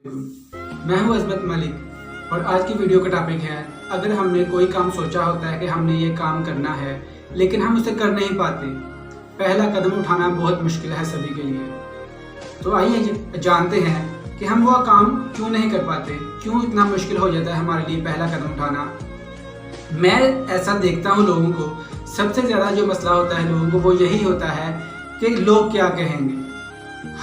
मैं हूं अजमत मलिक और आज की वीडियो का टॉपिक है, अगर हमने कोई काम सोचा होता है कि हमने ये काम करना है लेकिन हम उसे कर नहीं पाते। पहला कदम उठाना बहुत मुश्किल है सभी के लिए। तो आइए जानते हैं कि हम वह काम क्यों नहीं कर पाते, क्यों इतना मुश्किल हो जाता है हमारे लिए पहला कदम उठाना। मैं ऐसा देखता हूँ लोगों को, सबसे ज़्यादा जो मसला होता है लोगों को वो यही होता है कि लोग क्या कहेंगे।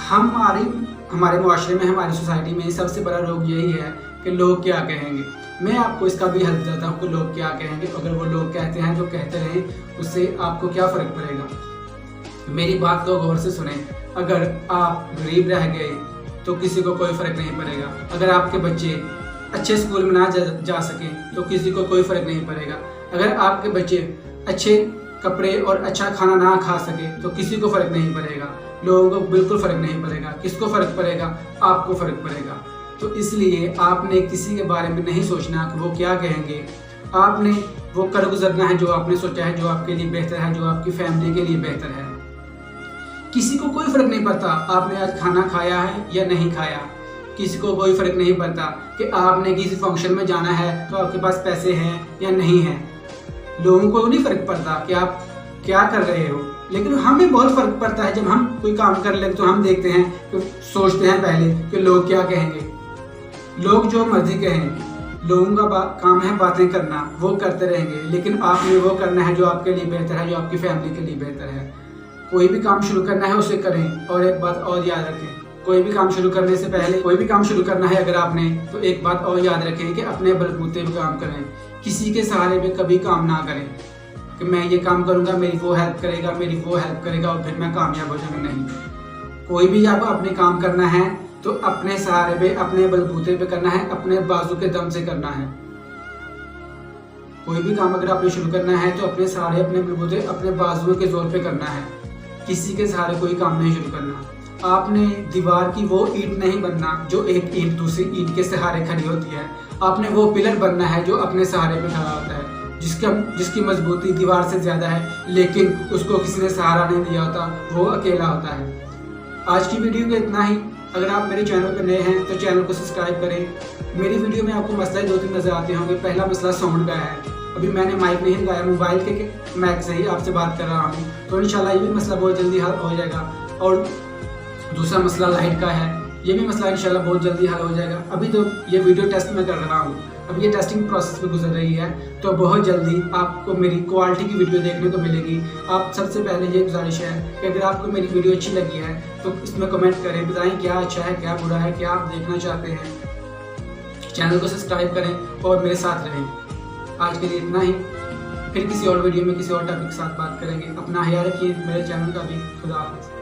हमारे मुआशरे में, हमारी सोसाइटी में सबसे बड़ा रोग यही है कि लोग क्या कहेंगे। मैं आपको इसका भी हल बताता हूँ कि लोग क्या कहेंगे। अगर वो लोग कहते हैं तो कहते रहें, उससे आपको क्या फ़र्क पड़ेगा। मेरी बात को गौर से सुने। अगर आप गरीब रह गए तो किसी को कोई फ़र्क नहीं पड़ेगा। अगर आपके बच्चे अच्छे स्कूल में ना जा सकें तो किसी को कोई फ़र्क नहीं पड़ेगा। अगर आपके बच्चे अच्छे कपड़े और अच्छा खाना ना खा सके तो किसी को फ़र्क नहीं पड़ेगा। लोगों को बिल्कुल फ़र्क नहीं पड़ेगा। किसको फ़र्क पड़ेगा? आपको फ़र्क पड़ेगा। तो इसलिए आपने किसी के बारे में नहीं सोचना कि वो क्या कहेंगे। आपने वो कर गुजरना है जो आपने सोचा है, जो आपके लिए बेहतर है, जो आपकी फैमिली के लिए बेहतर है। किसी को कोई फ़र्क नहीं पड़ता आपने आज खाना खाया है या नहीं खाया। किसी को कोई फ़र्क नहीं पड़ता कि आपने किसी फंक्शन में जाना है तो आपके पास पैसे हैं या नहीं हैं। लोगों को नहीं फ़र्क पड़ता कि आप क्या कर रहे हो, लेकिन हमें बहुत फ़र्क पड़ता है। जब हम कोई काम कर लेते तो हम देखते हैं, तो सोचते हैं पहले कि लोग क्या कहेंगे। लोग जो मर्जी कहें, लोगों का काम है बातें करना, वो करते रहेंगे, लेकिन आपने वो करना है जो आपके लिए बेहतर है, जो आपकी फैमिली के लिए बेहतर है। कोई भी काम शुरू करना है उसे करें। और एक बात और याद रखें, कोई भी काम शुरू करने से पहले, कोई भी काम शुरू करना है अगर आपने, तो एक बात और याद रखें कि अपने बलबूते पे काम करें। किसी के सहारे पे कभी काम ना करें कि मैं ये काम करूंगा, मेरी वो हेल्प करेगा, मेरी वो हेल्प करेगा और फिर मैं कामयाब हो जाऊंगा। नहीं, कोई भी जब अपने काम करना है तो अपने सहारे पे, अपने बलबूते पे करना है, अपने बाजू के दम से करना है। कोई भी काम अगर आपने शुरू करना है तो अपने सहारे, अपने बलबूते, अपने बाजुओं के जोर पे करना है। किसी के सहारे कोई काम नहीं शुरू करना। आपने दीवार की वो ईंट नहीं बनना जो एक ईंट दूसरी ईंट के सहारे खड़ी होती है। आपने वो पिलर बनना है जो अपने सहारे पे खड़ा होता है, जिसकी मजबूती दीवार से ज़्यादा है, लेकिन उसको किसी ने सहारा नहीं दिया होता, वो अकेला होता है। आज की वीडियो में इतना ही। अगर आप मेरे चैनल पर नए हैं तो चैनल को सब्सक्राइब करें। मेरी वीडियो में आपको मसला 2-3 नज़र आते होंगे। पहला मसला साउंड का है। अभी मैंने माइक नहीं लगाया, मोबाइल के माइक से ही आपसे बात कर रहा हूँ, तो इंशाल्लाह ये भी मसला बहुत जल्दी हल हो जाएगा। और दूसरा मसला लाइट का है, ये भी मसला इंशाल्लाह बहुत जल्दी हल हो जाएगा। अभी तो ये वीडियो टेस्ट में कर रहा हूँ, अब ये टेस्टिंग प्रोसेस में गुजर रही है, तो बहुत जल्दी आपको मेरी क्वालिटी की वीडियो देखने को मिलेगी। आप सबसे पहले ये गुजारिश है कि अगर आपको मेरी वीडियो अच्छी लगी है तो इसमें कमेंट करें, बताएं क्या अच्छा है, क्या बुरा है, क्या आप देखना चाहते हैं। चैनल को सब्सक्राइब करें और मेरे साथ रहें। आज के लिए इतना ही। फिर किसी और वीडियो में किसी और टॉपिक के साथ बात करेंगे। अपना ख्याल रखिए, मेरे चैनल का भी। खुदा हाफिज़।